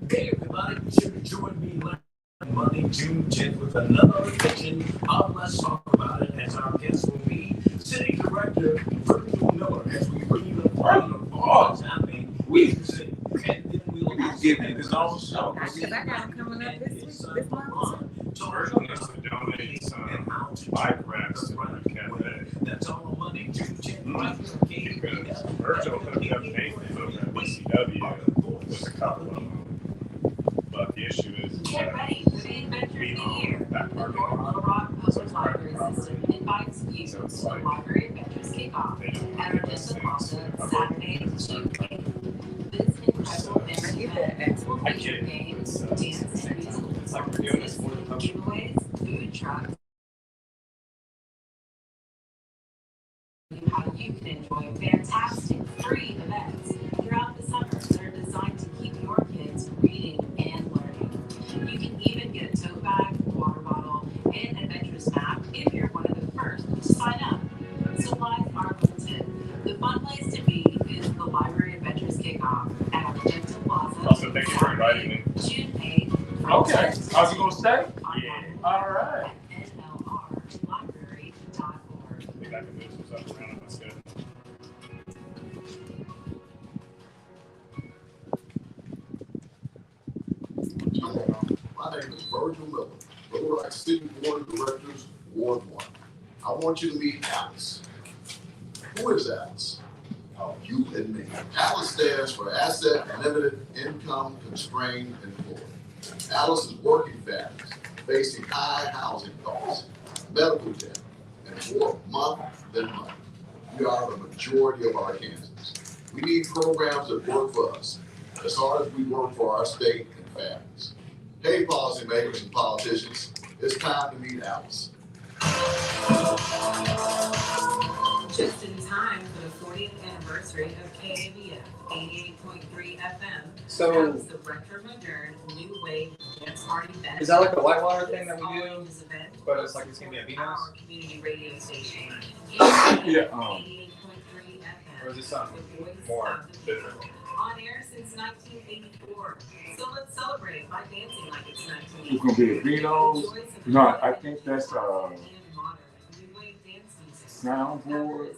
Hey everybody, be sure to join me Monday, June 10th with another edition of Let's Talk About It, as our guest will be City Director Virgil Miller as we bring you the final of what's happening with the city. And then we'll give you his own show. Because I got him coming up this month. Virgil needs to donate some bike racks to the cafe. That's all on Monday, June 10th. Because Virgil hooked up Nathan over at BCW with a couple of them. But the issue is Get ready for the adventures of the year. that The parking North lot. Little Rock So Public it's Library private System property. invites you So to it's the like Library Adventures Kickoff they don't at give us Odessa things Plaza, to cover. Saturday, June 8th. This incredible I get event that. will I feature get it. games, It's, dance, it's and musical it's like we're doing this performances, for the public. giveaways, food trucks, how you can enjoy fantastic free events throughout the summer that are designed to keep your kids reading and learning. You can even get a tote bag, water bottle, and adventurous map if you're one of the first to sign up. Supplies are limited. The fun place to be is the Library Adventures Kickoff at Odessa Plaza. Also, thank you for inviting me. June 8th. Okay. How's it gonna stay? Yeah. All right. At nlrlibrary.org. Maybe I can move some stuff around if that's good. My name is Virgil Miller, Little Rock City Board of Directors, Ward 1. I want you to meet Alice. Who is Alice? Oh, you and me. Alice stands for Asset Limited Income Constrained Employee. Alice is working families facing high housing costs, medical debt, and more month than month. We are the majority of our Kansans. We need programs that work for us as hard as we work for our state and families. Hey, policymakers and politicians, it's time to meet Alice. Just in time for the 40th anniversary of KABF 88.3 FM. So- comes the retro modern new wave dance party benefit. Is that like a Whitewater thing that we do? This event But it's like it's gonna be at our Venus? community radio station. Yeah. 88.3 FM. Or is it something The voice more of the different? people. On air since 1984. So let's celebrate by dancing like it's 1984. It's gonna be a Vino's. No, I think that's soundboard. $10,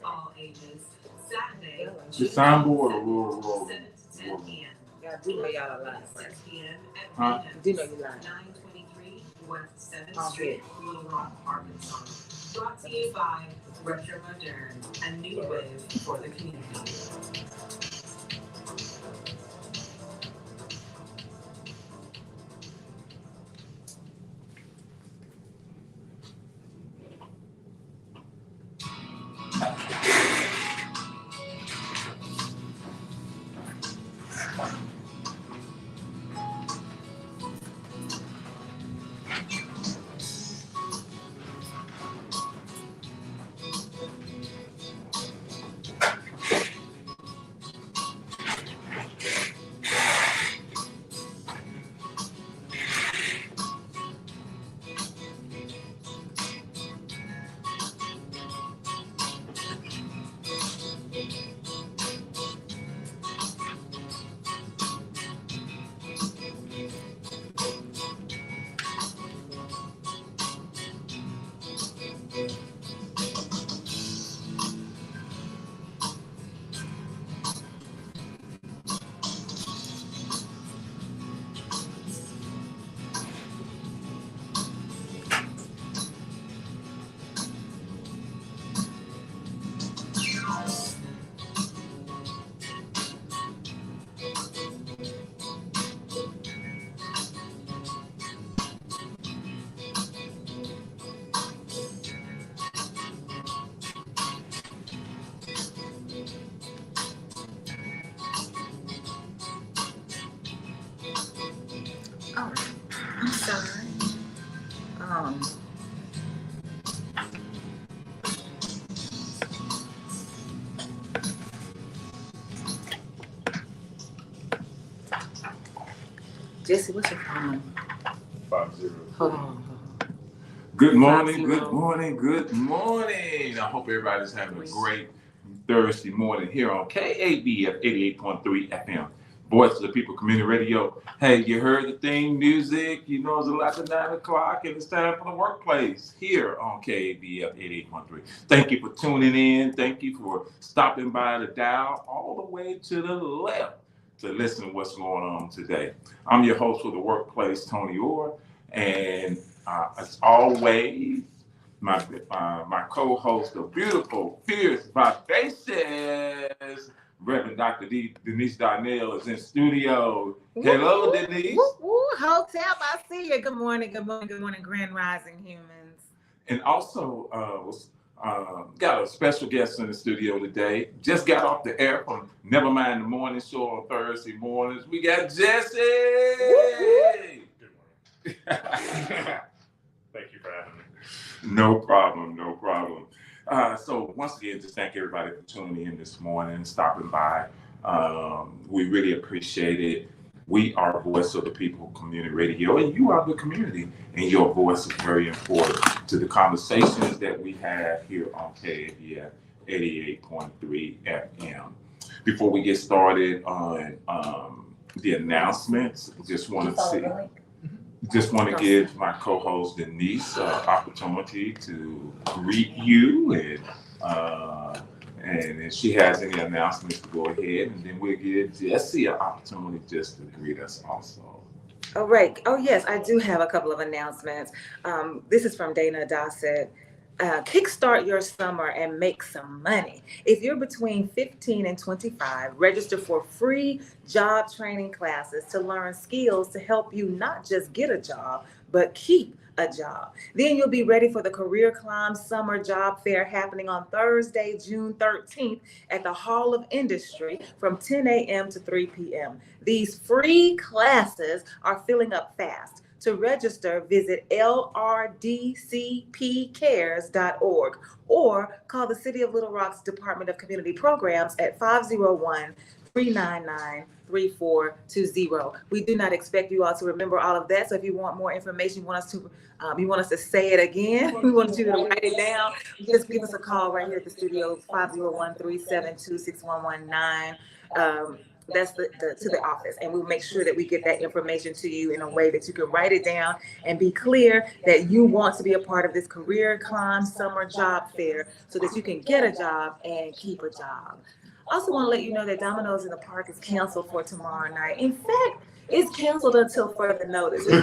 all ages. Saturday, The soundboard or roll. 7 to 10 p.m. Yeah, I do know y'all a lot. 6 p.m. at Huh? Venus, I do know you lying. 923 West 7th Oh, Street, Little Rock, Arkansas. Brought to you by Retro Modern, a new wave for the community. Oh, I'm sorry. Jesse, what's your phone number? 50. Hold on. Good morning, good morning, good morning. I hope everybody's having a great Thursday morning here on KABF 88.3 FM. Voice of the People Community Radio. Hey, you heard the theme music. You know it's 9 o'clock and it's time for the workplace here on KABF 88.3. Thank you for tuning in. Thank you for stopping by the dial all the way to the left to listen to what's going on today. I'm your host for the workplace, Toney Orr, and as always, my co-host, the beautiful, fierce, vivacious Reverend Dr. Denise Darnell is in studio. Hello, Denise. Hotel, I see you. Good morning, Grand Rising humans. And also, got a special guest in the studio today. Just got off the air from Nevermind the Morning Show on Thursday mornings. We got Jesse. Good morning. Thank you for having me. No problem. So once again, just thank everybody for tuning in this morning, stopping by. We really appreciate it. We are Voice of the People Community Radio, and you are the community, and your voice is very important to the conversations that we have here on KABF 88.3 FM. Before we get started on the announcements, just want to give my co-host Denise an opportunity to greet you, and if she has any announcements, to go ahead, and then we'll give Jesse an opportunity just to greet us also. All right. Oh, yes, I do have a couple of announcements. This is from Dana Dossett. Kickstart your summer and make some money. If you're between 15 and 25, register for free job training classes to learn skills to help you not just get a job, but keep a job. Then you'll be ready for the Career Climb Summer Job Fair happening on Thursday, June 13th at the Hall of Industry from 10 a.m. to 3 p.m. These free classes are filling up fast. To register, visit lrdcpcares.org or call the City of Little Rock's Department of Community Programs at 501-399-3420. We do not expect you all to remember all of that. So if you want more information, you want us to say it again, we want you to write it down, just give us a call right here at the studio, 501-372-6119. That's to the office, and we'll make sure that we get that information to you in a way that you can write it down and be clear that you want to be a part of this Career Climb Summer Job Fair so that you can get a job and keep a job. Also want to let you know that Domino's in the Park is canceled for tomorrow night. In fact, it's canceled until further notice. We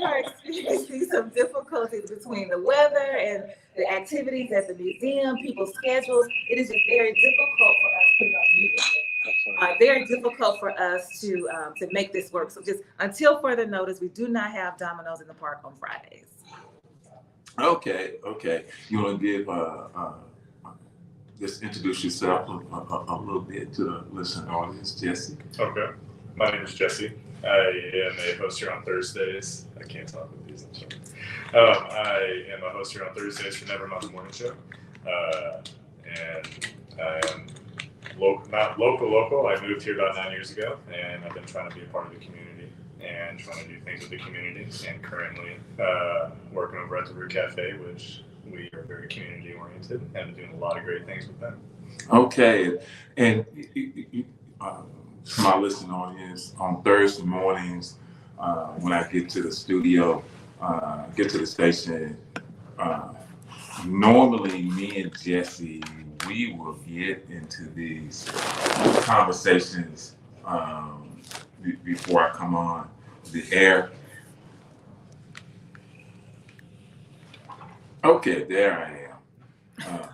are experiencing some difficulties between the weather and the activities at the museum, people's schedules. It is just very difficult for us to make this work. So just until further notice, we do not have Domino's in the Park on Fridays. Okay. You want to give just introduce yourself a little bit to the listening audience, Jesse? Okay. My name is Jesse. I am a host here on Thursdays. I can't talk with these. I am a host here on Thursdays for Nevermind the Morning Show. And I am not local. I moved here about 9 years ago, and I've been trying to be a part of the community and trying to do things with the community. And currently working over at the Root Cafe, which we are very community oriented and doing a lot of great things with them. Okay, and my listening audience, on Thursday mornings, when I get to the studio, get to the station, normally me and Jesse, we will get into these conversations before I come on the air. Okay, there I am.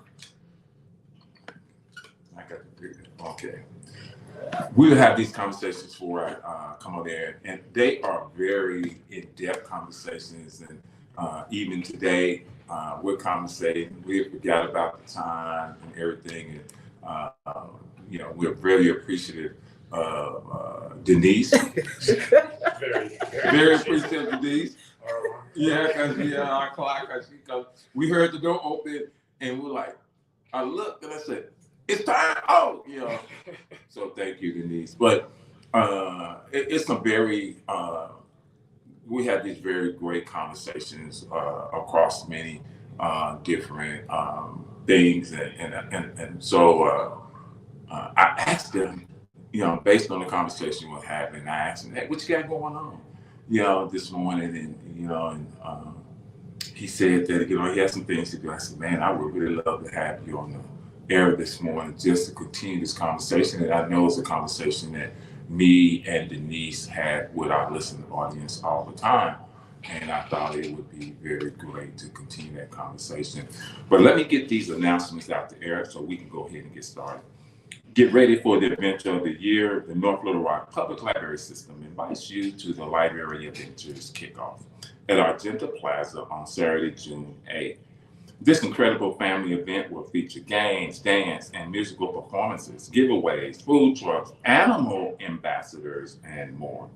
Okay. We'll have these conversations before I come on there, and they are very in-depth conversations. And even today, we're conversating. We forgot about the time and everything, and we're very appreciative of Denise. very appreciative of Denise. Yeah, because our clock. We heard the door open, and we're like, I looked and I said, "It's time." Oh, So thank you, Denise. But it's some very we had these very great conversations across many different things, and so I asked them, based on the conversation we're having, I asked him, "Hey, what you got going on, this morning?" And he said that, he had some things to do. I said, "Man, I would really love to have you on the air this morning just to continue this conversation." And I know it's a conversation that me and Denise had with our listening audience all the time. And I thought it would be very great to continue that conversation. But let me get these announcements out the air so we can go ahead and get started. Get ready for the adventure of the year. The North Little Rock Public Library System invites you to the Library Adventures Kickoff at Argenta Plaza on Saturday, June 8th. This incredible family event will feature games, dance, and musical performances, giveaways, food trucks, animal ambassadors, and more.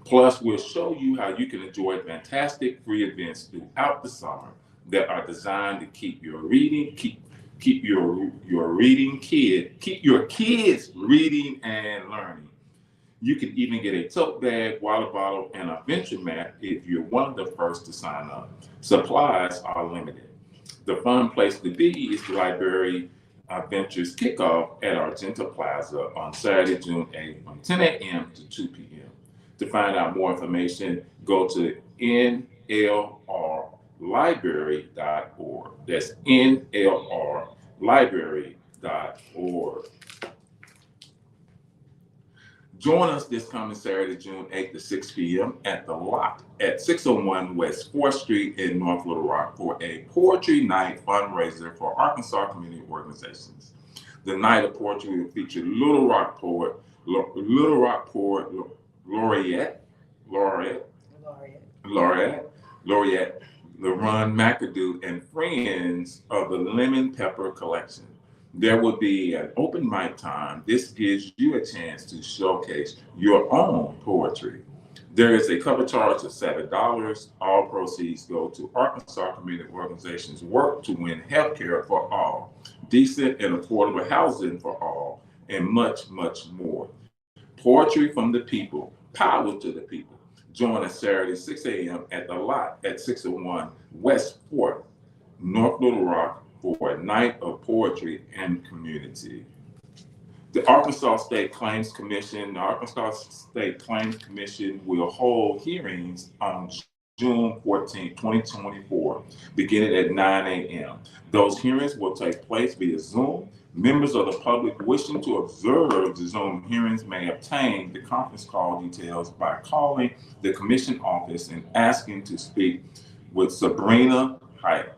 Plus, we'll show you how you can enjoy fantastic free events throughout the summer that are designed to keep your kids reading and learning. You can even get a tote bag, water bottle, and a venture mat if you're one of the first to sign up. Supplies are limited. The fun place to be is the Library Adventures Kickoff at Argenta Plaza on Saturday, June 8th from 10 a.m. to 2 p.m. To find out more information, go to nlrlibrary.org. That's nlrlibrary.org. Join us this coming Saturday, June 8th to 6 p.m. at The Lot at 601 West 4th Street in North Little Rock for a Poetry Night fundraiser for Arkansas community organizations. The night of poetry will feature Little Rock poet Laureate LaRon McAdoo and friends of the Lemon Pepper Collection. There will be an open mic time. This gives you a chance to showcase your own poetry. There is a cover charge of $7. All proceeds go to Arkansas community organizations' work to win health care for all, decent and affordable housing for all, and much, much more. Poetry from the people, power to the people. Join us Saturday, 6 a.m. at The Lot at 601 West 4th, North Little Rock, for a night of poetry and community. The Arkansas State Claims Commission will hold hearings on June 14, 2024, beginning at 9 a.m. Those hearings will take place via Zoom. Members of the public wishing to observe the Zoom hearings may obtain the conference call details by calling the commission office and asking to speak with Sabrina Hyatt.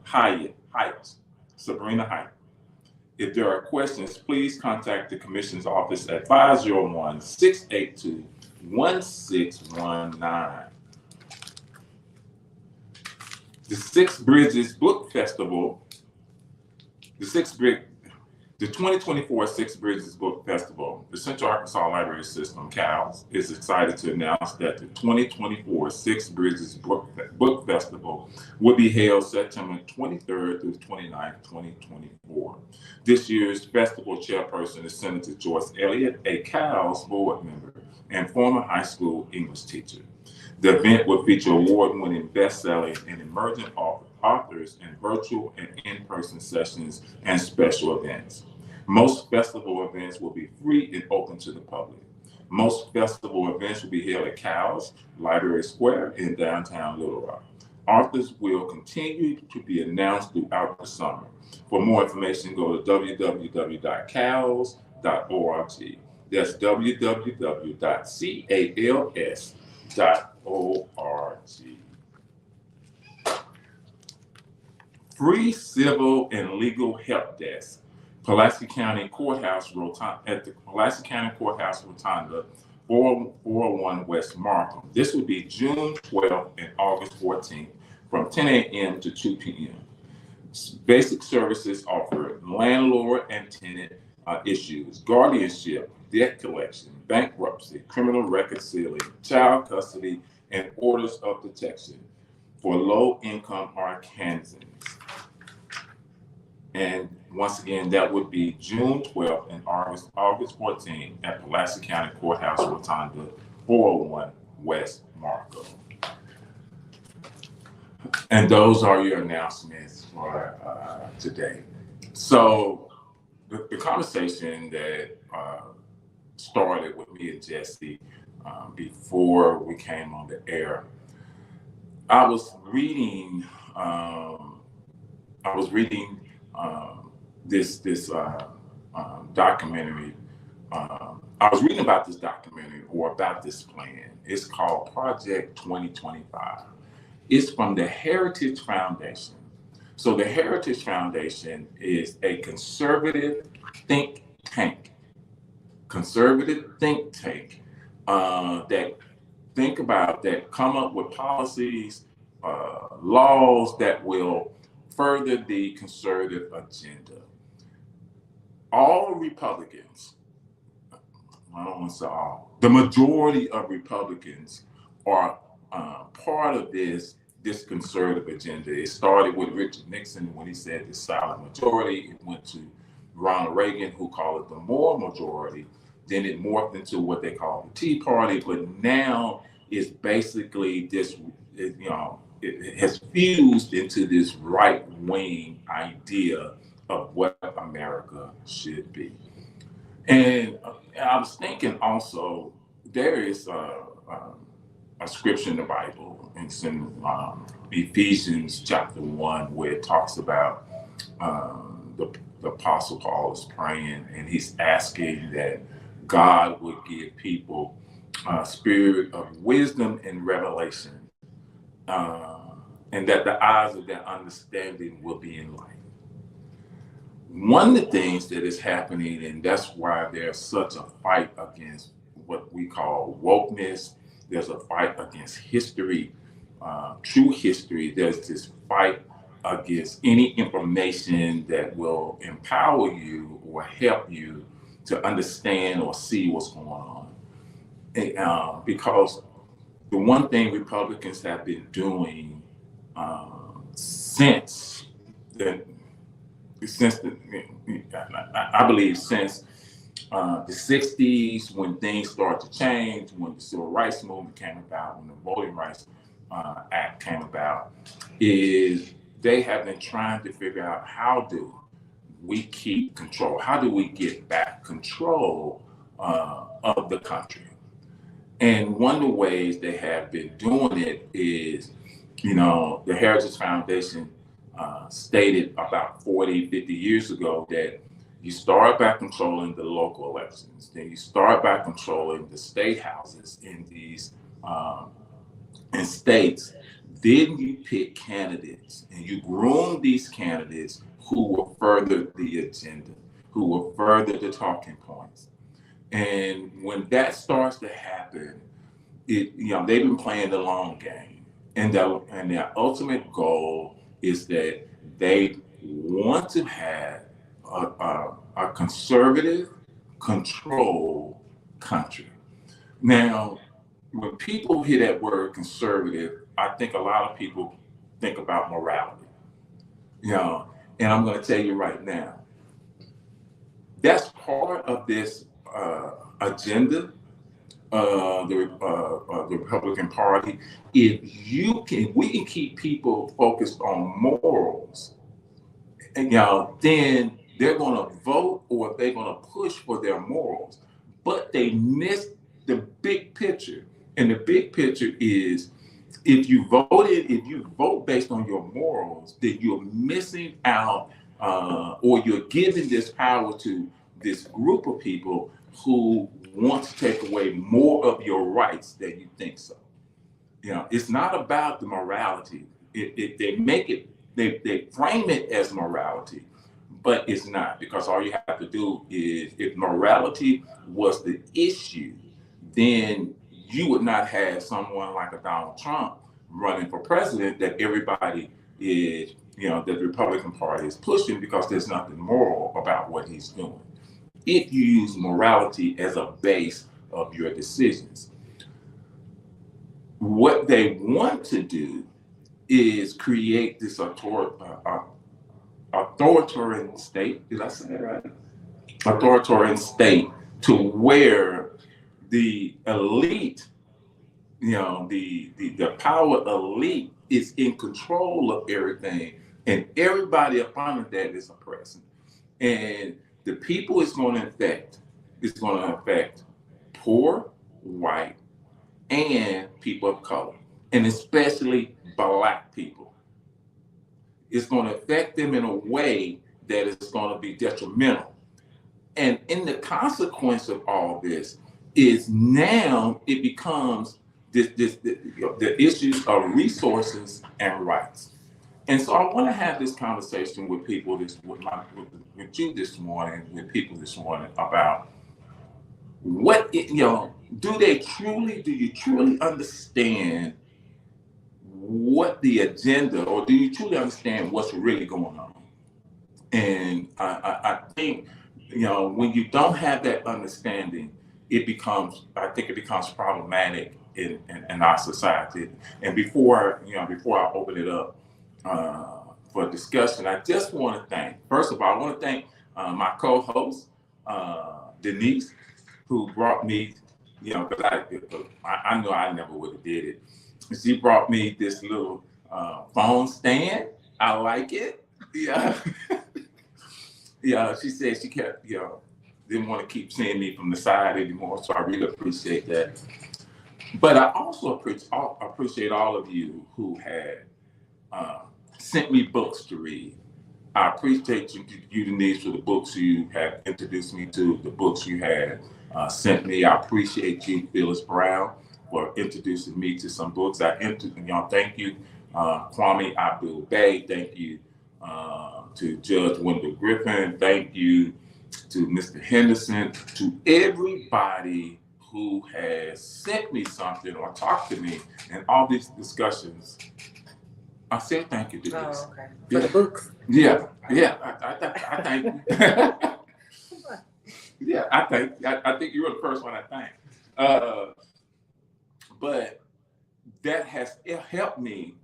If there are questions, please contact the Commission's office at 501-682-1619. The Six Bridges Book Festival, the 2024 Six Bridges Book Festival, the Central Arkansas Library System, CALS, is excited to announce that the 2024 Six Bridges Book Festival will be held September 23rd through 29th, 2024. This year's festival chairperson is Senator Joyce Elliott, a CALS board member and former high school English teacher. The event will feature award-winning best-selling and emerging authors in virtual and in-person sessions and special events. Most festival events will be free and open to the public. Most festival events will be held at CALS Library Square in downtown Little Rock. Authors will continue to be announced throughout the summer. For more information, go to www.cals.org. That's www.cals.org. Free civil and legal help desk, Pulaski County Courthouse Rotunda, at the Pulaski County Courthouse Rotunda, 401 West Markham. This will be June 12th and August 14th from 10 a.m. to 2 p.m. Basic services offered: landlord and tenant issues, guardianship, debt collection, bankruptcy, criminal record sealing, child custody, and orders of protection for low-income Arkansans. And once again, that would be June 12th and August 14th at Pulaski County Courthouse Rotunda, 401 West Markham. And those are your announcements for today. So the conversation that started with me and Jesse before we came on the air, I was reading. I was reading this documentary. I was reading about this documentary or about this plan. It's called Project 2025. It's from the Heritage Foundation. So the Heritage Foundation is a think tank, conservative think tank that come up with policies, laws that will further the conservative agenda. All Republicans, I don't want to say all, the majority of Republicans are part of this conservative agenda. It started with Richard Nixon when he said the silent majority. It went to Ronald Reagan, who called it the moral majority. Then it morphed into what they call the Tea Party. But now it's basically this, it has fused into this right-wing idea of what America should be. And I was thinking also, there is a scripture in the Bible, it's in Ephesians chapter 1, where it talks about the Apostle Paul is praying, and he's asking that God would give people a spirit of wisdom and revelation, and that the eyes of their understanding will be enlightened. One of the things that is happening, and that's why there's such a fight against what we call wokeness, there's a fight against history, true history, there's this fight against any information that will empower you or help you to understand or see what's going on. And, because the one thing Republicans have been doing since the I believe since the 60s, when things started to change, when the Civil Rights Movement came about, when the Voting Rights Act came about, is they have been trying to figure out how do we keep control, how do we get back control of the country. And one of the ways they have been doing it is, the Heritage Foundation stated about 40, 50 years ago that you start by controlling the local elections, then you start by controlling the state houses in these in states, then you pick candidates and you groom these candidates who will further the agenda, who will further the talking points. And when that starts to happen, they've been playing the long game, and their ultimate goal is that they want to have a conservative, controlled country. Now, when people hear that word conservative, I think a lot of people think about morality. And I'm going to tell you right now, that's part of this agenda. The Republican Party, we can keep people focused on morals, and then they're going to vote or they're going to push for their morals, but they miss the big picture. And the big picture is, if you vote based on your morals, then you're missing out, or you're giving this power to this group of people who want to take away more of your rights than you think so. It's not about the morality. They frame it as morality, but it's not, because all you have to do is, if morality was the issue, then you would not have someone like a Donald Trump running for president that everybody is, that the Republican Party is pushing, because there's nothing moral about what he's doing. If you use morality as a base of your decisions. What they want to do is create this authoritarian state. Did I say that right? Authoritarian state, to where the elite, the power elite is in control of everything, and everybody up under that is oppressing. And the people it's going to affect poor, white, and people of color, and especially Black people. It's going to affect them in a way that is going to be detrimental. And in the consequence of all this is now it becomes the issues of resources and rights. And so I want to have this conversation with people with you this morning, with people this morning about do you truly understand what the agenda, or do you truly understand what's really going on? And I think, when you don't have that understanding, I think it becomes problematic in our society. And before I open it up for discussion, I just want to thank, first of all, I want to thank my co-host, Denise, who brought me, because I know I never would have did it. She brought me this little phone stand. I like it. Yeah. Yeah, she said she kept, didn't want to keep seeing me from the side anymore, so I really appreciate that. But I also appreciate all of you who had sent me books to read. I appreciate you, Denise, for the books you have introduced me to, the books you had sent me. I appreciate you, Phyllis Brown, for introducing me to some books. Thank you, Kwame Abdul Bey. Thank you to Judge Wendell Griffin. Thank you to Mr. Henderson, to everybody who has sent me something or talked to me in all these discussions. I said thank you, Denise. Oh, okay. For the books. Yeah. I thank you. Yeah, I think you were the first one I thanked. But that has helped me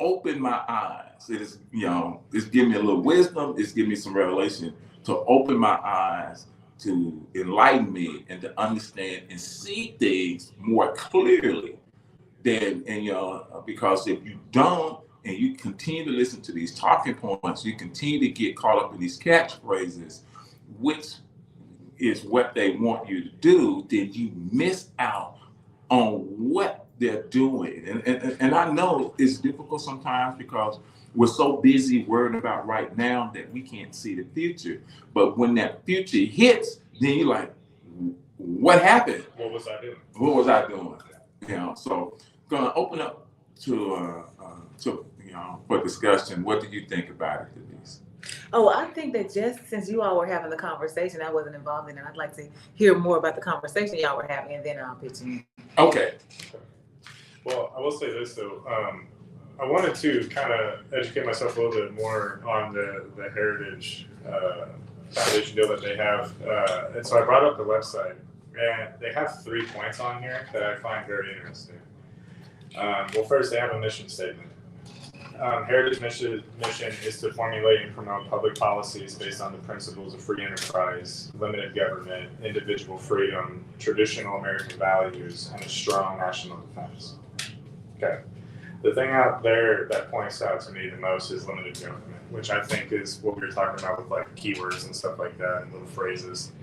open my eyes. It is, it's given me a little wisdom. It's given me some revelation to open my eyes, to enlighten me, and to understand and see things more clearly. Because if you don't, and you continue to listen to these talking points, you continue to get caught up in these catchphrases, which is what they want you to do, then you miss out on what they're doing. And I know it's difficult sometimes because we're so busy worrying about right now that we can't see the future. But when that future hits, then you're like, what happened? What was I doing? What was I doing? So gonna open up to for discussion. What do you think about it, Denise? Oh, I think that just since you all were having the conversation, I wasn't involved in it. I'd like to hear more about the conversation y'all were having, and then I'll pitch in. Okay. Well, I will say this though. I wanted to kind of educate myself a little bit more on the Heritage Foundation deal that they have. And so I brought up the website, and they have 3 points on here that I find very interesting. Well, first, they have a mission statement. Heritage mission is to formulate and promote public policies based on the principles of free enterprise, limited government, individual freedom, traditional American values, and a strong national defense. Okay. The thing out there that points out to me the most is limited government, which I think is what we were talking about with like keywords and stuff like that and little phrases.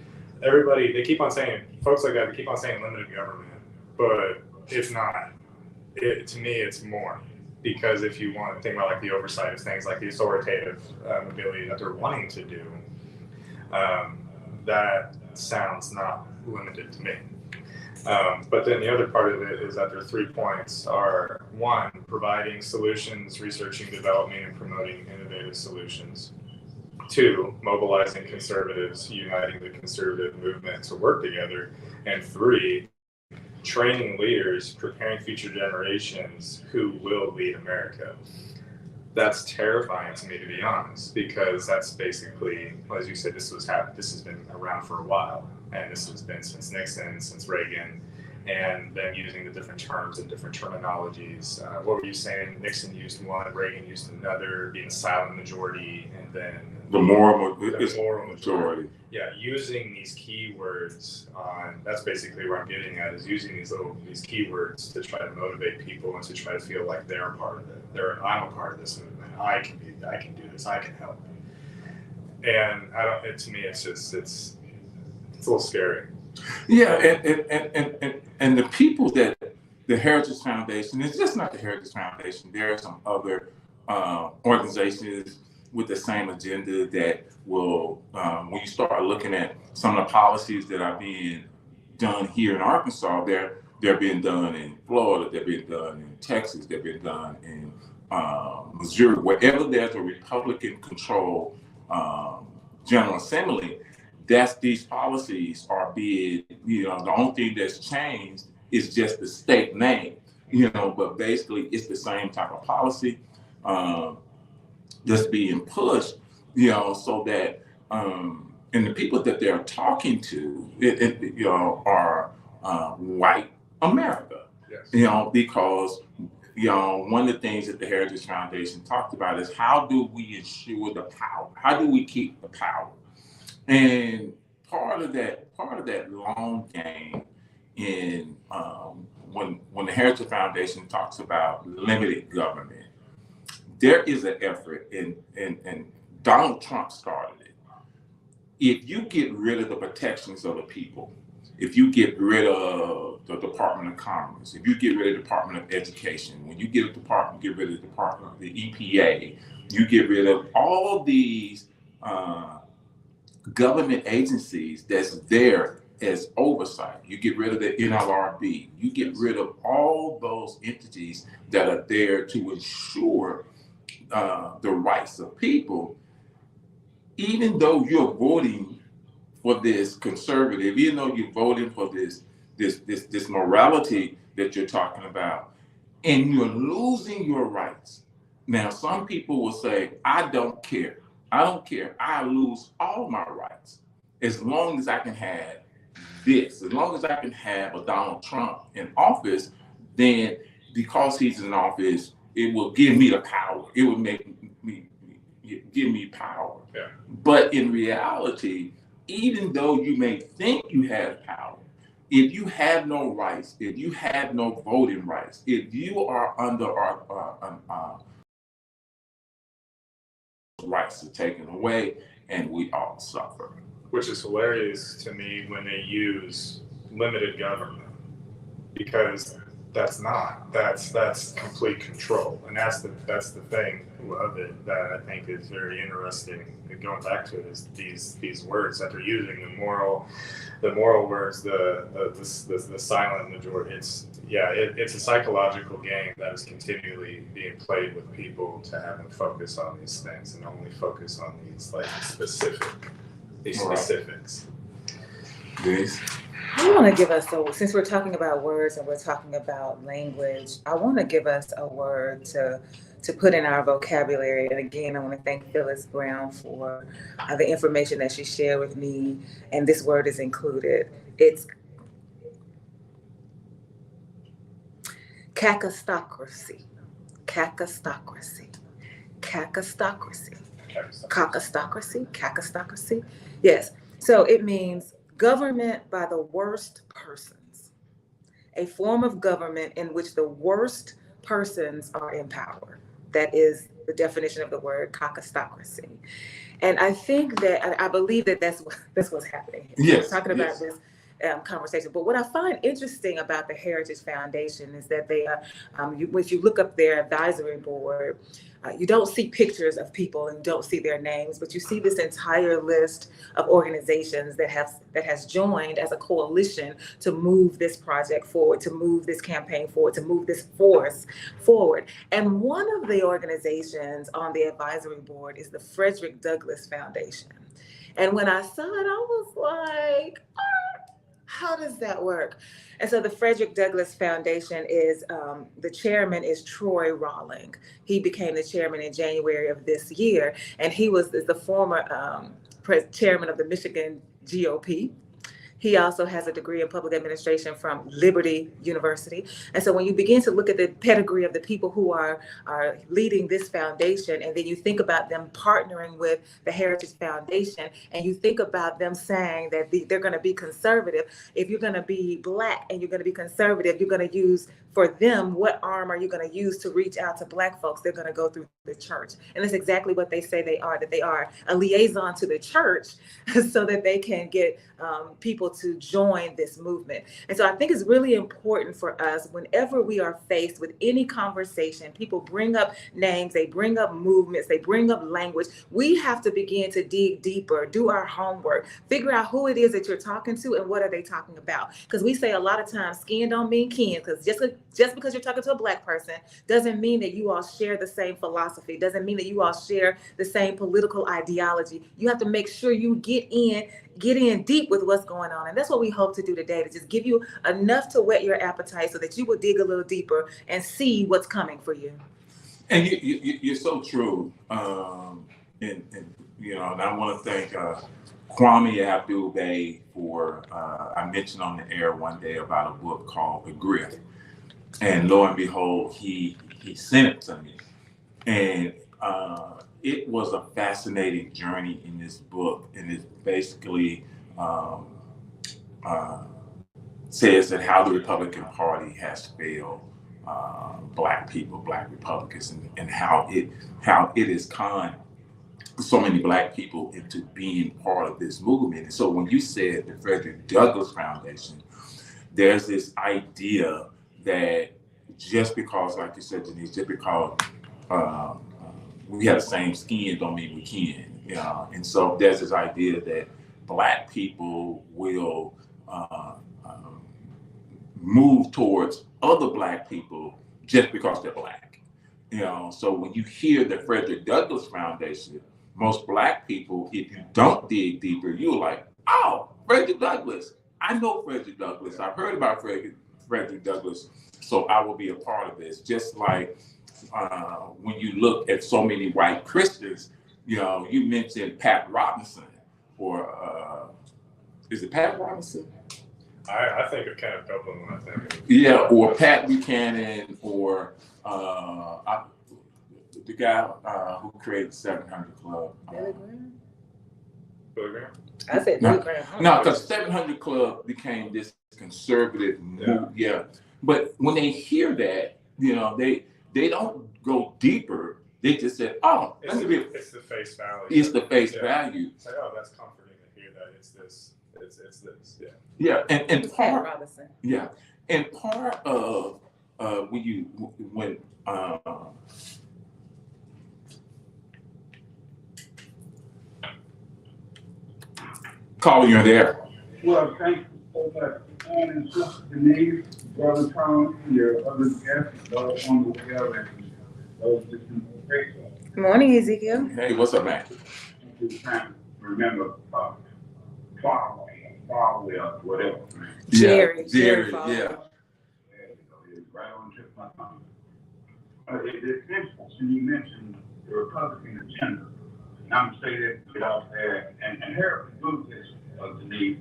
Everybody, they keep on saying, folks like that, they keep on saying limited government, but it's not. To me, it's more. Because if you want to think about like the oversight of things like the authoritative ability that they're wanting to do, that sounds not limited to me. But then the other part of it is that their 3 points are: 1, providing solutions, researching, developing, and promoting innovative solutions; 2, mobilizing conservatives, uniting the conservative movement to work together; and 3, training leaders, preparing future generations who will lead America. That's terrifying to me, to be honest, because that's basically, as you said, this has been around for a while, and this has been since Nixon, since Reagan, and them using the different terms and different terminologies. What were you saying? Nixon used one, Reagan used another, being a silent majority, and then the moral majority. Yeah, using these keywords that's basically where I'm getting at, is using these keywords to try to motivate people and to try to feel like they're a part of it. I'm a part of this movement. I can do this. I can help. And to me, it's a little scary. Yeah, and the people that the Heritage Foundation, it's just not the Heritage Foundation. There are some other organizations with the same agenda that will, when you start looking at some of the policies that are being done here in Arkansas, they're being done in Florida, they're being done in Texas, they're being done in Missouri, wherever there's a Republican-controlled General Assembly. These policies are being, the only thing that's changed is just the state name, but basically it's the same type of policy that's being pushed, so that, and the people that they're talking to, are white America, Yes. because, one of the things that the Heritage Foundation talked about is how do we ensure the power? How do we keep the power? And part of that long game in when the Heritage Foundation talks about limited government, there is an effort, and Donald Trump started it. If you get rid of the protections of the people, if you get rid of the Department of Commerce, if you get rid of the Department of Education, when you get rid of the Department of the EPA, you get rid of all of these government agencies that's there as oversight. You get rid of the NLRB. You get rid of all those entities that are there to ensure the rights of people. Even though you're voting for this conservative, even though you're voting for this morality that you're talking about, and you're losing your rights. Now, some people will say, I don't care. I don't care. I lose all my rights as long as I can have this, as long as I can have a Donald Trump in office, then because he's in office, it will give me the power. It will give me power. Yeah. But in reality, even though you may think you have power, if you have no rights, if you have no voting rights, if you are under our rights are taken away, and we all suffer. Which is hilarious to me when they use limited government, because that's complete control, and that's the thing of it that I think is very interesting. Going back to it is these words that they're using, the moral words, the silent majority. It's a psychological game that is continually being played with people to have them focus on these things and only focus on these specifics. Denise? I want to give us since we're talking about words and we're talking about language, I want to give us a word to put in our vocabulary. And again, I want to thank Phyllis Brown for the information that she shared with me. And this word is included. It's cacostocracy. Cacostocracy. Cacostocracy. Cacostocracy. Cacostocracy. Yes. So it means government by the worst persons. A form of government in which the worst persons are in power. That is the definition of the word cacostocracy. And I think that, I believe that that's what's happening. Yes. We're talking about this conversation. But what I find interesting about the Heritage Foundation is that they, if you look up their advisory board, you don't see pictures of people and don't see their names, but you see this entire list of organizations that has joined as a coalition to move this project forward, to move this campaign forward, to move this force forward. And one of the organizations on the advisory board is the Frederick Douglass Foundation. And when I saw it, I was like, how does that work? And so the Frederick Douglass Foundation is, the chairman is Troy Rawling. He became the chairman in January of this year, and he was the former chairman of the Michigan GOP. He also has a degree in public administration from Liberty University. And so when you begin to look at the pedigree of the people who are leading this foundation, and then you think about them partnering with the Heritage Foundation, and you think about them saying that they're going to be conservative. If you're going to be Black and you're going to be conservative, you're going to use, for them, what arm are you going to use to reach out to Black folks? They're going to go through the church. And that's exactly what they say they are, that they are a liaison to the church so that they can get people to join this movement. And so I think it's really important for us, whenever we are faced with any conversation, people bring up names, they bring up movements, they bring up language. We have to begin to dig deeper, do our homework, figure out who it is that you're talking to and what are they talking about. Because we say a lot of times, skin don't mean kin, because just because you're talking to a Black person doesn't mean that you all share the same philosophy, doesn't mean that you all share the same political ideology. You have to make sure you get in deep with what's going on. And that's what we hope to do today, to just give you enough to whet your appetite so that you will dig a little deeper and see what's coming for you. And you're so true. And I want to thank Kwame Abdul-Bey for, I mentioned on the air one day about a book called The Grift. And lo and behold, he sent it to me. And it was a fascinating journey in this book. And it basically says that how the Republican Party has failed Black people, Black Republicans, and how it has conned so many Black people into being part of this movement. And so when you said the Frederick Douglass Foundation, there's this idea that just because, like you said, Denise, just because we have the same skin don't mean we can. And so there's this idea that Black people will move towards other Black people just because they're Black. So when you hear the Frederick Douglass Foundation, most Black people, if you don't dig deeper, you're like, oh, Frederick Douglass. I know Frederick Douglass. I've heard about Frederick Douglass, so I will be a part of this. Just like when you look at so many white Christians, you mentioned Pat Robinson, or is it Pat Robinson? I think of Kenneth Copeland when I think of it. Yeah, or Pat Buchanan, or the guy who created 700 Club. Billy Graham? I said Billy Graham. No, because 700 Club became this conservative move. Yeah. But when they hear that, they don't go deeper. They just said, oh, it's the face value. It's the face value. It's like, oh, that's comforting to hear that it's this. It's this. Yeah. Yeah. And Pat Robinson. Yeah. And part of when Carl, you're there. Well, thank you so much. And Sister Denise, Brother Toney, your other guests, those on the way up, and those listening to the radio. Good morning, Ezekiel. Hey, what's up, man? I'm just trying to remember Farwell, whatever. Jerry, yeah. It's right on the tip of my tongue. It's interesting you mentioned the Republican agenda. And I'm going to say that without that. And Harris do this, Denise.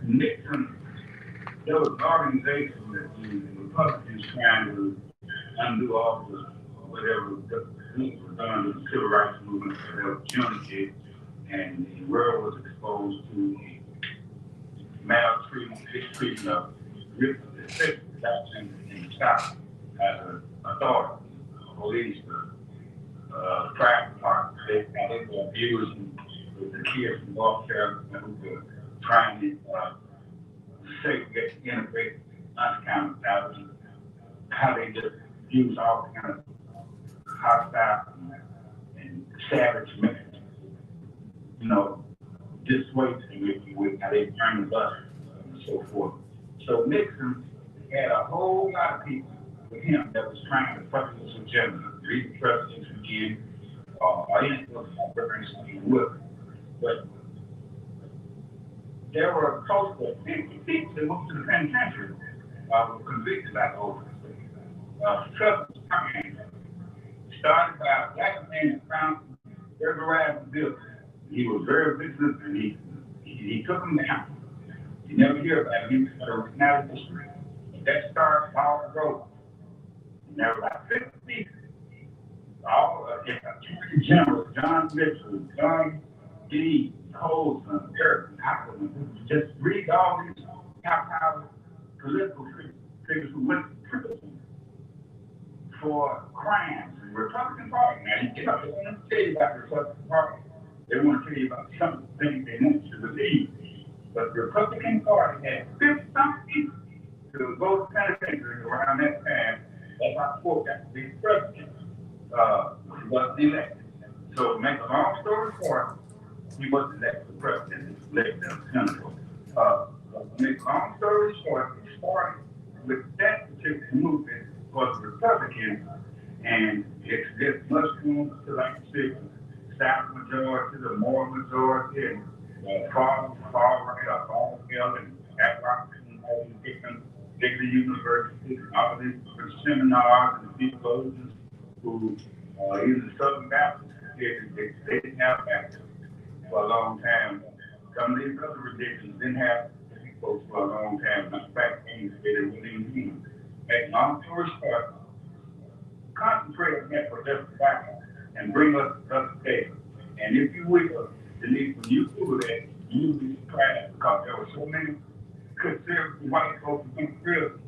Nixon, there was an organization that the Republicans trying to undo all the whatever things were done in the civil rights movement, whatever unity, and the world was exposed to maltreatment, mistreatment of especially blacks in the South as an authority, police, fire department. They were abusing the kids from welfare who were trying to segregate, integrate unaccounted how they just use all kind of hostile and savage methods. Dissuading with how they burn the bus and so forth. So Nixon had a whole lot of people with him that was trying to fuck this agenda, read presidents again, or anything with. But there were close to 50 people that moved to the penitentiary were convicted like over. Trump was coming started by a black man found burglarized the building. He was very vigilant and he took him down. You never hear about it for the originality history. That starts all the road. And there were about 50 people. All generals, John Mitchell, John D. Colson, Eric Appleton, just read all these high-powered political figures who went to prison for crimes. The Republican Party, now you get up, they want to tell you about the Republican Party. They want to tell you about some of the things they want you to believe. But the Republican Party had 50 people to vote penitentiary around that time. That's how Ford got to be president. He wasn't elected. So to make a long story short, he wasn't elected president, he was elected as senator. To make a long story short, he started with that particular movement for the Republicans, and it's much room to, like you said, South majority, the more majority, and far right, far middle, and at Washington, all these different universities, all these different seminars and people who even Southern Baptists, they didn't have Baptists for a long time. Some of these other religions didn't have folks for a long time. In fact, they wouldn't even need. Make long story short, concentrate on that for just back and bring us up to date. And if you will, Denise, when you do that, you will be surprised because there were so many conservative white folks in prison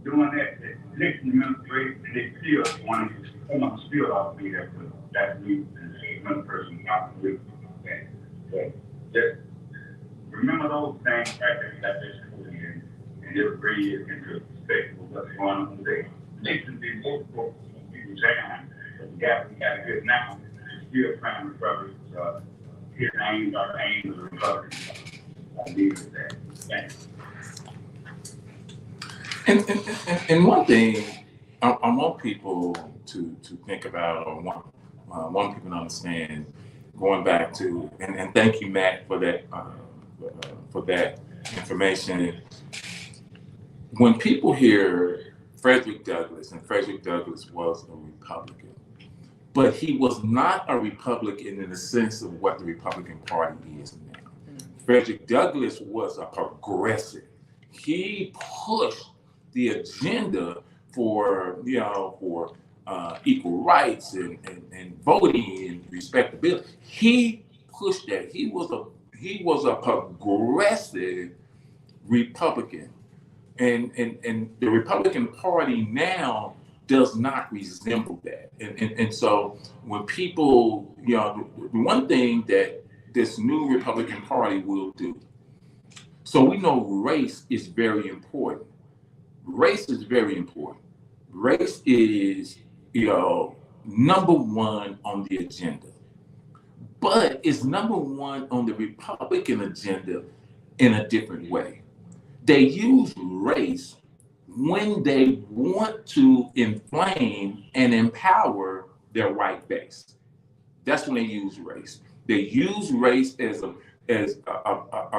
doing that Nixon administration, and they still wanted to, some of them still ought to be there, but that's me and one person not to do that. So just remember those things right there, and it'll bring you into perspective of what's going on today. Nixon did both folks people down, but the gap we got good now is still trying to recover his aims, our aims of the recovery. I leave it at that. Thanks. And one thing I want people to think about, or want people to understand, going back to, and thank you, Matt, for that information. When people hear Frederick Douglass, and Frederick Douglass was a Republican, but he was not a Republican in the sense of what the Republican Party is now. Frederick Douglass was a progressive. He pushed the agenda for equal rights and voting and respectability. He pushed that. He was a progressive Republican, and the Republican Party now does not resemble that. And so when people, the one thing that this new Republican Party will do. So we know race is very important. Race is very important. Race is, number one on the agenda. But it's number one on the Republican agenda in a different way. They use race when they want to inflame and empower their white base. That's when they use race. They use race as a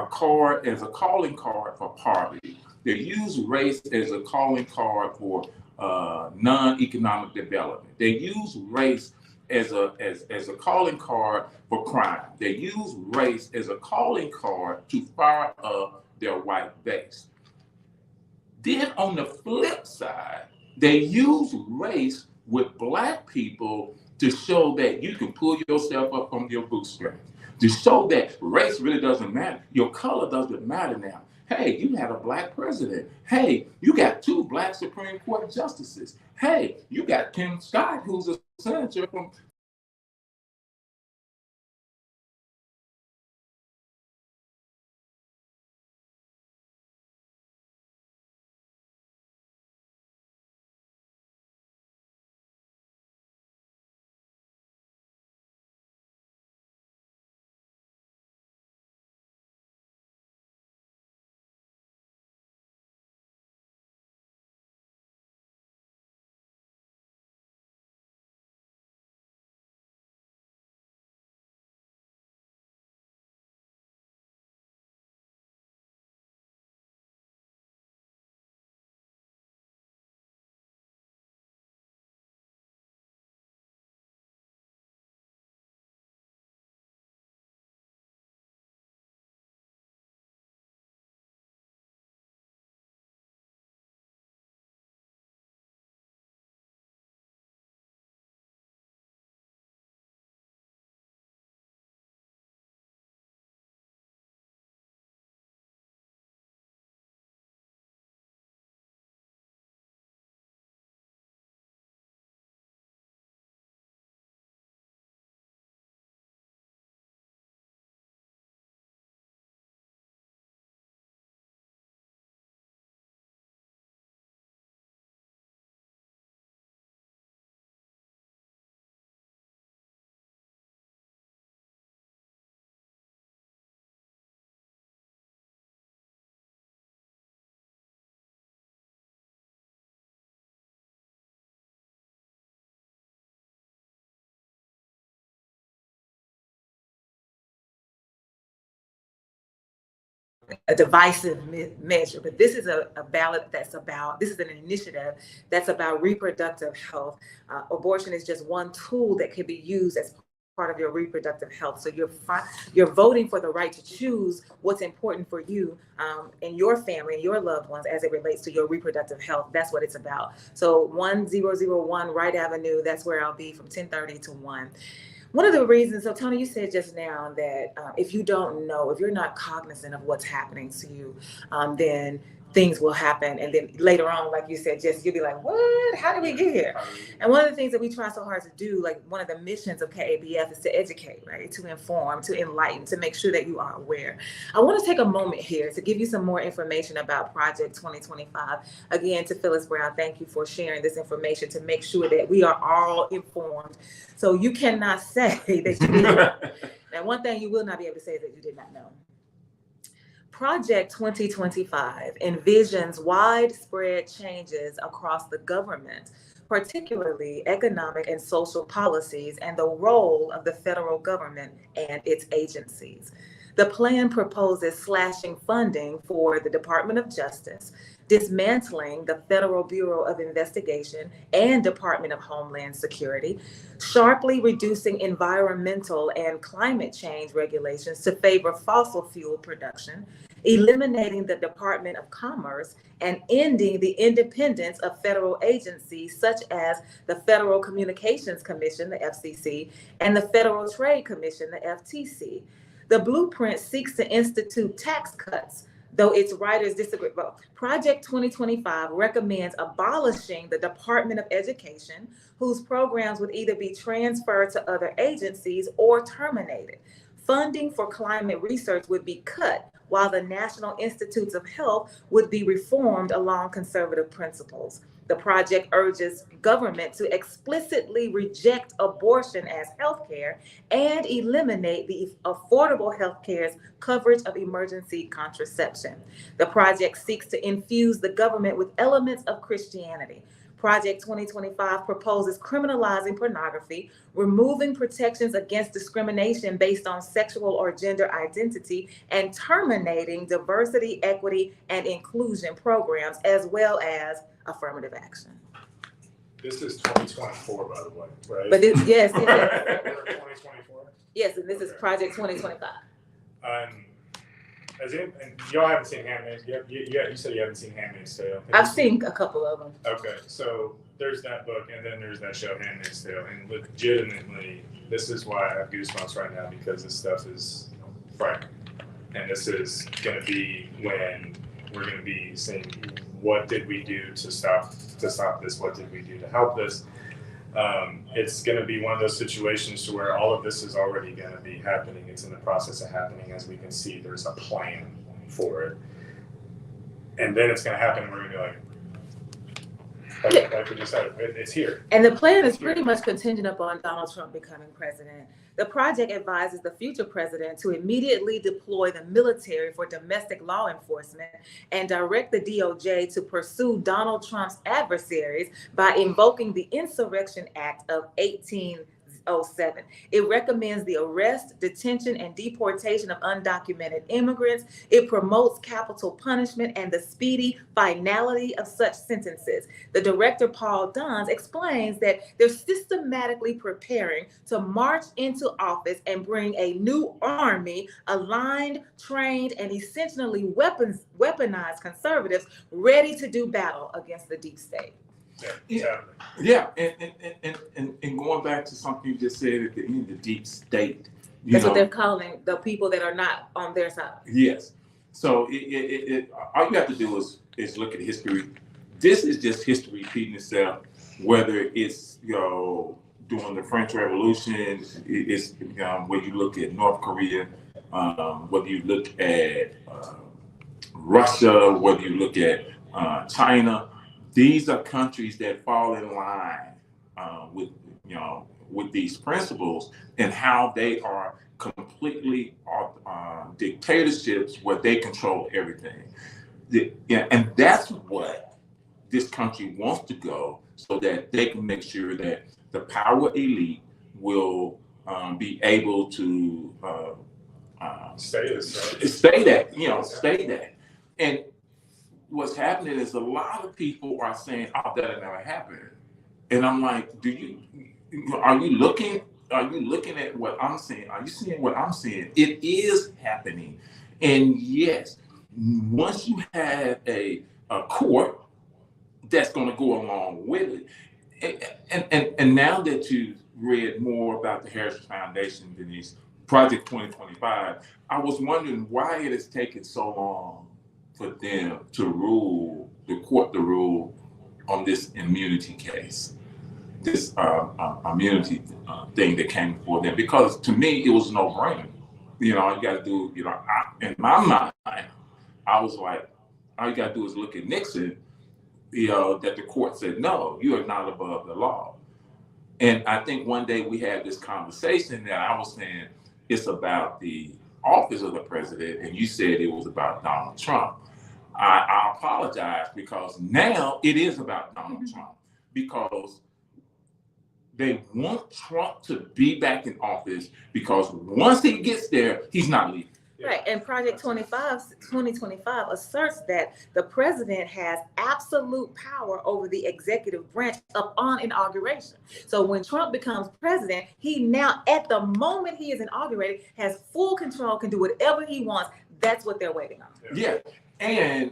card, as a calling card for poverty. They use race as a calling card for non-economic development. They use race as a calling card for crime. They use race as a calling card to fire up their white base. Then on the flip side, they use race with black people to show that you can pull yourself up from your bootstraps, to show that race really doesn't matter. Your color doesn't matter now. Hey, you had a black president. Hey, you got 2 black Supreme Court justices. Hey, you got Tim Scott, who's a senator from a divisive measure, but this is a ballot that's about, this is an initiative that's about reproductive health. Abortion is just one tool that can be used as part of your reproductive health. So you're voting for the right to choose what's important for you and your family and your loved ones as it relates to your reproductive health. That's what it's about. So 1001 Wright Avenue, that's where I'll be from 10:30 to 1. One of the reasons, so Toney, you said just now that if you don't know, if you're not cognizant of what's happening to you, then things will happen. And then later on, like you said, just you'll be like, what? How did we get here? And one of the things that we try so hard to do, like one of the missions of KABF is to educate, right? To inform, to enlighten, to make sure that you are aware. I want to take a moment here to give you some more information about Project 2025. Again, to Phyllis Brown, thank you for sharing this information to make sure that we are all informed. So you cannot say that you didn't. Now, one thing you will not be able to say is that you did not know. Project 2025 envisions widespread changes across the government, particularly economic and social policies, and the role of the federal government and its agencies. The plan proposes slashing funding for the Department of Justice, dismantling the Federal Bureau of Investigation and Department of Homeland Security, sharply reducing environmental and climate change regulations to favor fossil fuel production, eliminating the Department of Commerce, and ending the independence of federal agencies such as the Federal Communications Commission, the FCC, and the Federal Trade Commission, the FTC. The blueprint seeks to institute tax cuts, though its writers disagree. Well, Project 2025 recommends abolishing the Department of Education, whose programs would either be transferred to other agencies or terminated. Funding for climate research would be cut, while the National Institutes of Health would be reformed along conservative principles. The project urges government to explicitly reject abortion as healthcare and eliminate the Affordable Health Care's coverage of emergency contraception. The project seeks to infuse the government with elements of Christianity. Project 2025 proposes criminalizing pornography, removing protections against discrimination based on sexual or gender identity, and terminating diversity, equity, and inclusion programs, as well as affirmative action. This is 2024, by the way, right? But this, yes, We're in 2024. yes, and this is Project 2025. And y'all haven't seen Handmaid's. You said you haven't seen Handmaid's Tale. I've seen a couple of them. Okay, so there's that book, and then there's that show, Handmaid's Tale, and legitimately, this is why I have goosebumps right now, because this stuff is frightening, and this is going to be when we're going to be saying, what did we do to stop this? What did we do to help this? It's going to be one of those situations to where all of this is already going to be happening. It's in the process of happening. As we can see, there's a plan for it. And then it's going to happen, and we're going to be like we just said, it's here. And the plan is pretty much contingent upon Donald Trump becoming president. The project advises the future president to immediately deploy the military for domestic law enforcement and direct the DOJ to pursue Donald Trump's adversaries by invoking the Insurrection Act of 1807. It recommends the arrest, detention, and deportation of undocumented immigrants. It promotes capital punishment and the speedy finality of such sentences. The director, Paul Duns, explains that they're systematically preparing to march into office and bring a new army, aligned, trained, and essentially weaponized conservatives ready to do battle against the deep state. Yeah, and going back to something you just said at the end, the deep state. That's what they're calling the people that are not on their side. Yes. So all you have to do is look at history. This is just history repeating itself. Whether it's during the French Revolution, it's whether you look at North Korea, whether you look at Russia, whether you look at China. These are countries that fall in line with these principles, and how they are completely dictatorships where they control everything. And that's what this country wants to go, so that they can make sure that the power elite will be able to Stay that. And what's happening is a lot of people are saying, "Oh, that'll never happen." And I'm like, are you looking at what I'm saying? Are you seeing what I'm seeing? It is happening. And yes, once you have a court that's going to go along with it, and now that you've read more about the Heritage Foundation, Denise, Project 2025, I was wondering why it has taken so long for them to rule, the court to rule on this immunity case, this immunity thing that came before them. Because to me, it was no brainer. You know, all you got to do, in my mind, I was like, all you got to do is look at Nixon, that the court said, no, you are not above the law. And I think one day we had this conversation that I was saying it's about the office of the president, and you said it was about Donald Trump. I apologize, because now it is about Donald Trump, because they want Trump to be back in office, because once he gets there, he's not leaving. Right, and Project 2025 asserts that the president has absolute power over the executive branch upon inauguration. So when Trump becomes president, he now, at the moment he is inaugurated, has full control, can do whatever he wants. That's what they're waiting on. Yeah, and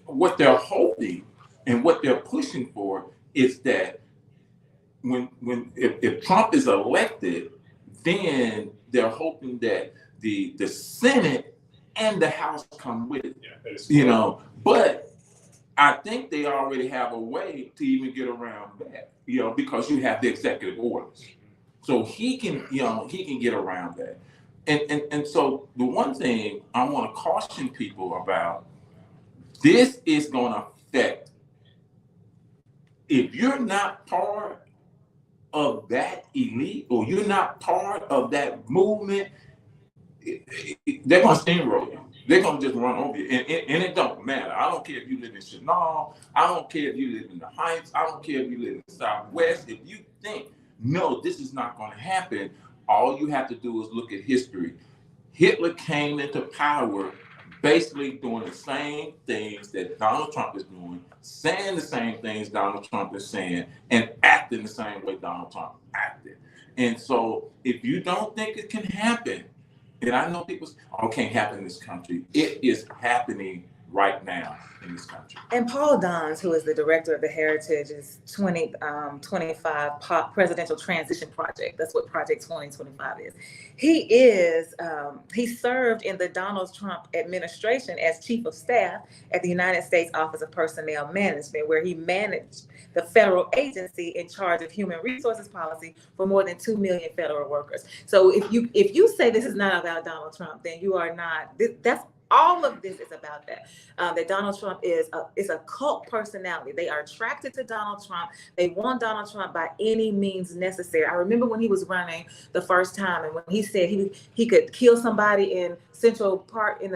what they're hoping and what they're pushing for is that if Trump is elected, then they're hoping that the Senate and the House come with it. But I think they already have a way to even get around that, because you have the executive orders. So he can get around that. And so the one thing I want to caution people about, this is going to affect, if you're not part of that elite, or you're not part of that movement, they're going to steamroll you. They're going to just run over you. And it don't matter. I don't care if you live in Chenal. I don't care if you live in the Heights. I don't care if you live in the Southwest. If you think, no, this is not going to happen, all you have to do is look at history. Hitler came into power basically doing the same things that Donald Trump is doing, saying the same things Donald Trump is saying, and acting the same way Donald Trump acted. And so if you don't think it can happen, and I know people say, oh, it can't happen in this country. It is happening right now in this country. And Paul Dons, who is the director of the Heritage's 2025 Presidential Transition Project, that's what Project 2025 is. He served in the Donald Trump administration as chief of staff at the United States Office of Personnel Management, where he managed the federal agency in charge of human resources policy for more than 2 million federal workers. So if you say this is not about Donald Trump, then you are not. That's all of this is about that. That Donald Trump is a cult personality. They are attracted to Donald Trump. They want Donald Trump by any means necessary. I remember when he was running the first time, and when he said he could kill somebody in Central Park and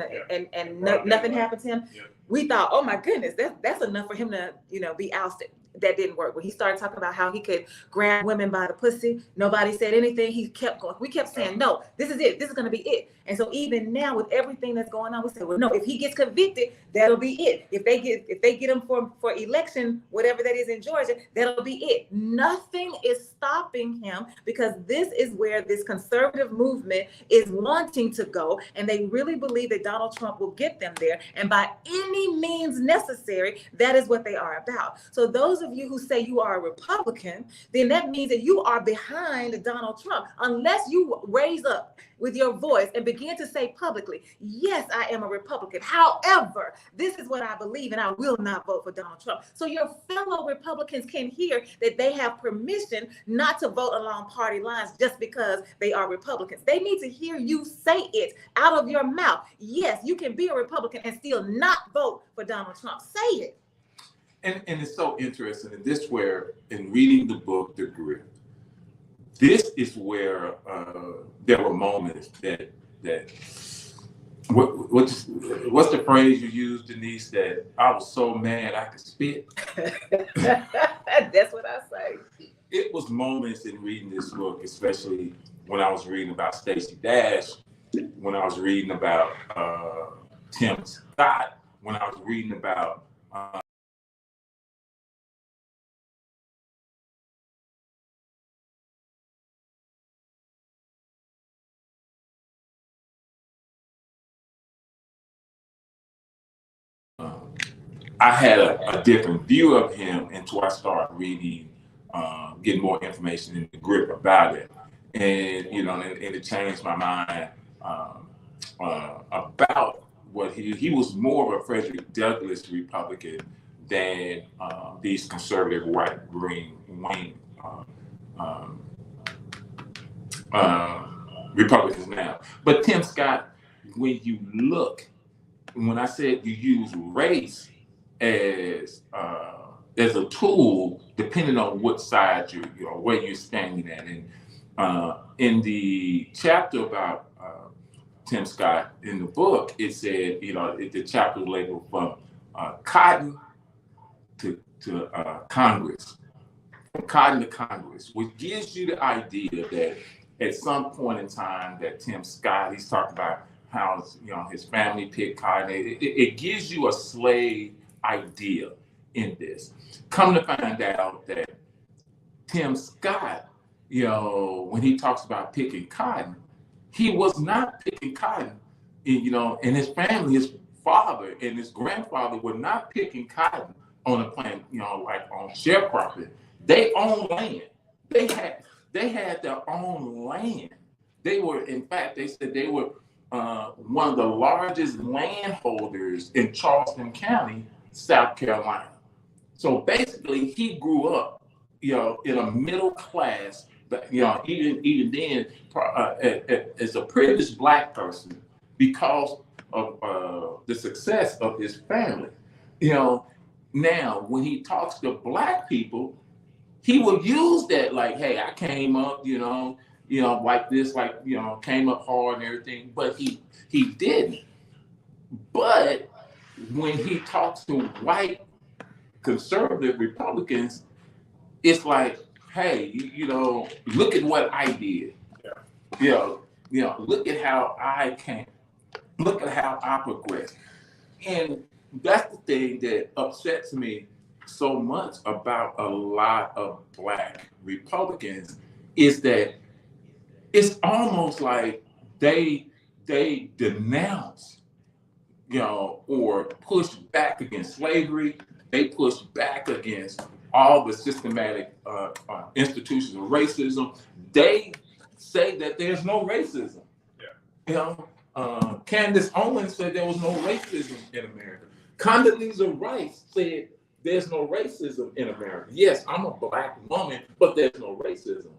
nothing happened to him. We thought, oh my goodness, that's enough for him to be ousted. That didn't work. When he started talking about how he could grab women by the pussy, nobody said anything. He kept going. We kept saying, no, this is it. This is going to be it. And so even now, with everything that's going on, we said, well, no, if he gets convicted, that'll be it. If they get him for election, whatever that is in Georgia, that'll be it. Nothing is stopping him, because this is where this conservative movement is wanting to go. And they really believe that Donald Trump will get them there. And by any means necessary, that is what they are about. So those of you who say you are a Republican, then that means that you are behind Donald Trump, unless you raise up with your voice and begin to say publicly, yes, I am a Republican. However, this is what I believe, and I will not vote for Donald Trump. So your fellow Republicans can hear that they have permission not to vote along party lines just because they are Republicans. They need to hear you say it out of your mouth. Yes, you can be a Republican and still not vote for Donald Trump. Say it. And it's so interesting, and this where, in reading the book, The Grip, this is where there were moments that what's the phrase you used, Denise, that I was so mad I could spit? That's what I say. It was moments in reading this book, especially when I was reading about Stacey Dash, when I was reading about Tim Scott, when I was reading about I had a different view of him until I started reading, getting more information in the grip about it, and and it changed my mind about what he was more of a Frederick Douglass Republican than these conservative right green wing um, Republicans now. But Tim Scott, when you look, when I said you use race as a tool, depending on what side where you're standing at. And in the chapter about Tim Scott in the book, it said, the chapter was labeled from cotton to Congress, from cotton to Congress, which gives you the idea that at some point in time that Tim Scott, he's talking about how his family picked cotton. It gives you a slave idea in this. Come to find out that Tim Scott, when he talks about picking cotton, he was not picking cotton. And his family, his father and his grandfather were not picking cotton on a plant, like on sharecropping. They owned land. They had their own land. They were, in fact, they said they were one of the largest landholders in Charleston County, South Carolina. So basically, he grew up, in a middle class, but even then, as a privileged Black person, because of the success of his family. Now when he talks to Black people, he will use that like, hey, I came up, like this, like, came up hard and everything, but he didn't. But when he talks to white conservative Republicans, it's like, hey, look at what I did. Look at how I came. Look at how I progressed. And that's the thing that upsets me so much about a lot of Black Republicans is that it's almost like they denounce, or push back against slavery. They push back against all the systematic institutions of racism. They say that there's no racism. Yeah. Candace Owens said there was no racism in America. Condoleezza Rice said there's no racism in America. Yes, I'm a Black woman, but there's no racism.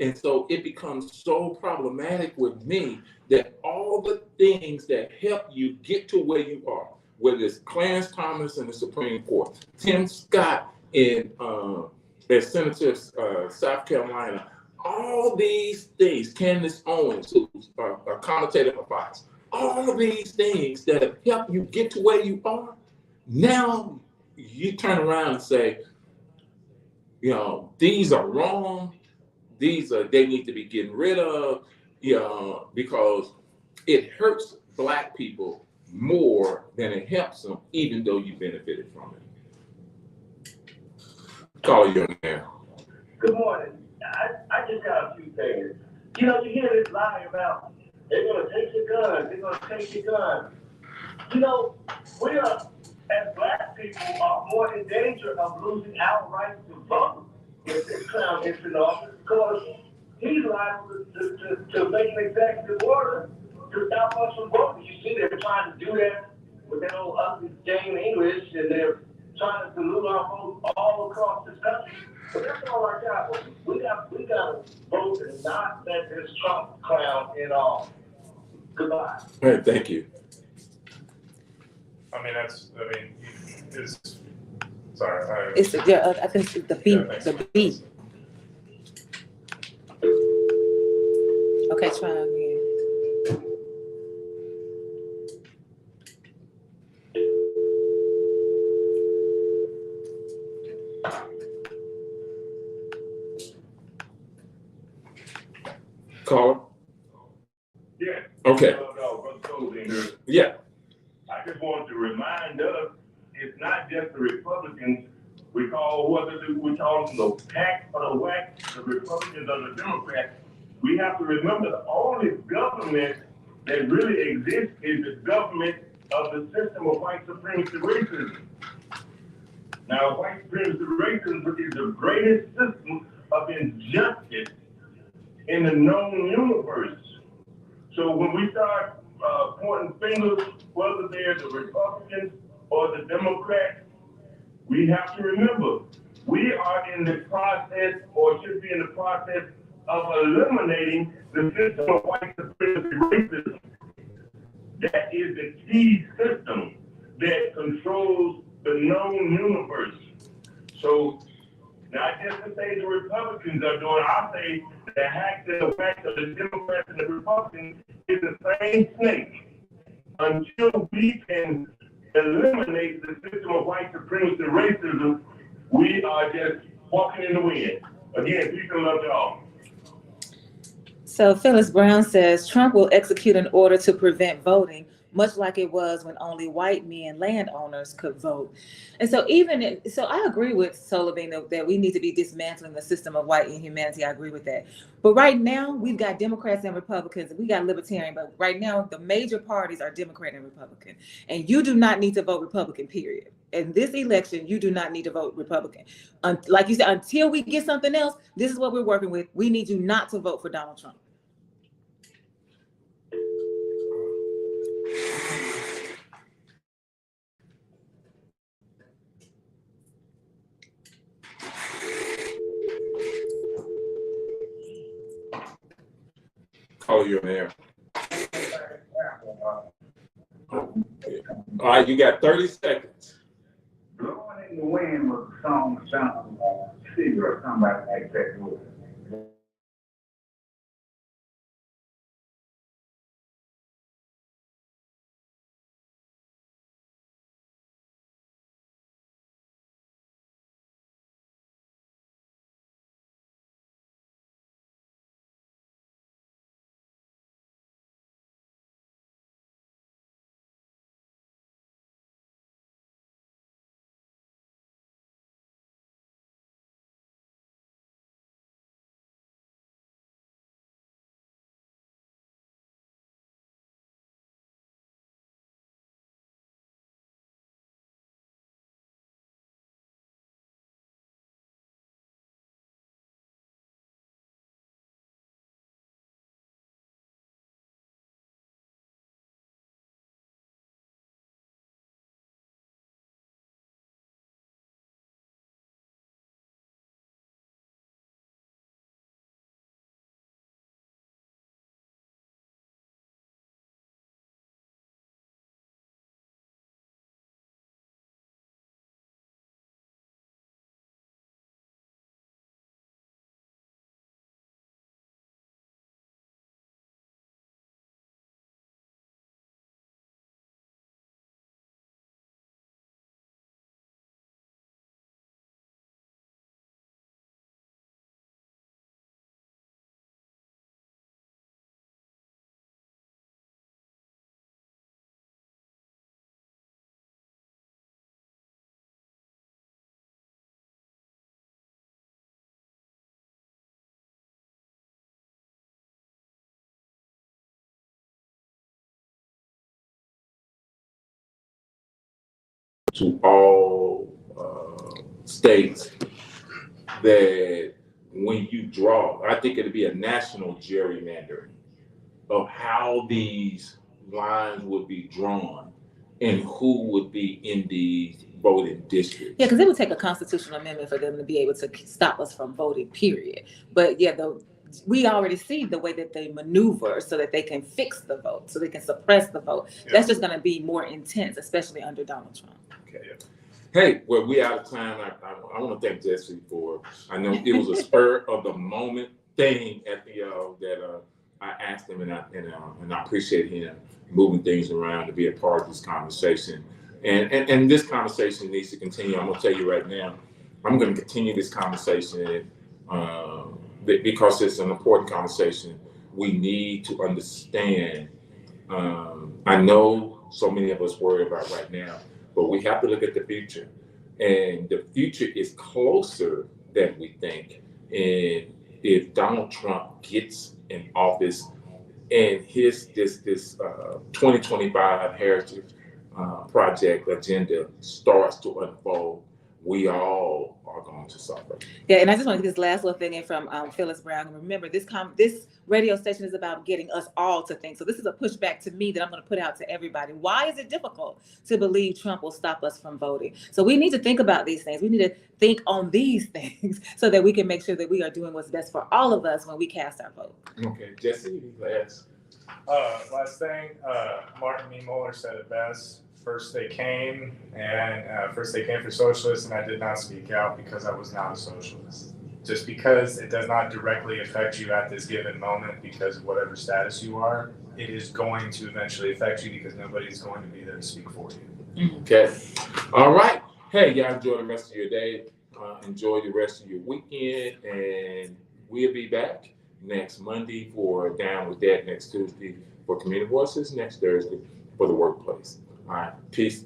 And so it becomes so problematic with me that all the things that help you get to where you are, whether it's Clarence Thomas in the Supreme Court, Tim Scott as Senator South Carolina, all these things, Candace Owens, who's a commentator for Fox, all these things that have helped you get to where you are, now you turn around and say, these are wrong. They need to be getting rid of, because it hurts Black people more than it helps them, even though you benefited from it. Call you in there. Good morning. I just got a few things. You hear this lie about they're going to take your guns, they're going to take your guns. We are, as Black people, are more in danger of losing our right to vote if this clown gets in office, because he's liable to make an executive order to stop us from voting. You see, they're trying to do that with that old ugly Dame English, and they're trying to dilute our votes all across this country. But that's all I got. We got to vote and not let this Trump clown in office. Goodbye. All right, thank you. Sorry. It's I think it's the beat. Yeah, the beat. Okay, try again. Caller. Yeah, Okay. Brother Toney, Yeah. I just want to remind us, it's not just the Republicans. We call them the pack or the whack, the Republicans or the Democrats. We have to remember the only government that really exists is the government of the system of white supremacy racism. Now, white supremacy racism is the greatest system of injustice in the known universe. So when we start pointing fingers, whether they're the Republicans or the Democrats, we have to remember we are in the process, or should be in the process, of eliminating the system of white supremacy racism. That is the key system that controls the known universe. So, not just to say the Republicans are doing, I say the hacks and the whacks of the Democrats and the Republicans is the same snake. Until we can eliminate the system of white supremacy racism, we are just walking in the wind. Again, peace and love to all. So Phyllis Brown says Trump will execute an order to prevent voting, much like it was when only white men landowners could vote. And so so I agree with Sullivan that we need to be dismantling the system of white inhumanity. I agree with that. But right now we've got Democrats and Republicans, and we got Libertarian, but right now the major parties are Democrat and Republican. And you do not need to vote Republican, period. In this election, you do not need to vote Republican. Like you said, until we get something else, this is what we're working with. We need you not to vote for Donald Trump. Oh, you're there. All right, you got 30 seconds. Blowing in the Wind was a song sound Steve or somebody like that. To all states that when you draw, I think it'd be a national gerrymandering of how these lines would be drawn and who would be in these voting districts. Yeah, because it would take a constitutional amendment for them to be able to stop us from voting, period. But yeah, we already see the way that they maneuver so that they can fix the vote, so they can suppress the vote. Yeah. That's just going to be more intense, especially under Donald Trump. Okay. Hey, well, we out of time. I want to thank Jesse for, I know it was a spur of the moment thing at the, that I asked him, and I appreciate him moving things around to be a part of this conversation. And this conversation needs to continue. I'm going to tell you right now, I'm going to continue this conversation because it's an important conversation. We need to understand I know so many of us worry about right now, but we have to look at the future. And the future is closer than we think. And if Donald Trump gets in office and his this 2025 heritage project agenda starts to unfold, we all are going to suffer. Yeah, and I just want to get this last little thing in from Phyllis Brown. And remember, this radio station is about getting us all to think. So this is a pushback to me that I'm going to put out to everybody. Why is it difficult to believe Trump will stop us from voting? So we need to think about these things. We need to think on these things so that we can make sure that we are doing what's best for all of us when we cast our vote. Okay, Jesse, last. Last thing, Martin E. Mueller said it best. First they came for socialists, and I did not speak out because I was not a socialist. Just because it does not directly affect you at this given moment because of whatever status you are, it is going to eventually affect you because nobody's going to be there to speak for you. Okay. All right. Hey, y'all enjoy the rest of your day. Enjoy the rest of your weekend, and we'll be back next Monday for Down with That, next Tuesday for Community Voices, next Thursday for the workplace. All right. Peace.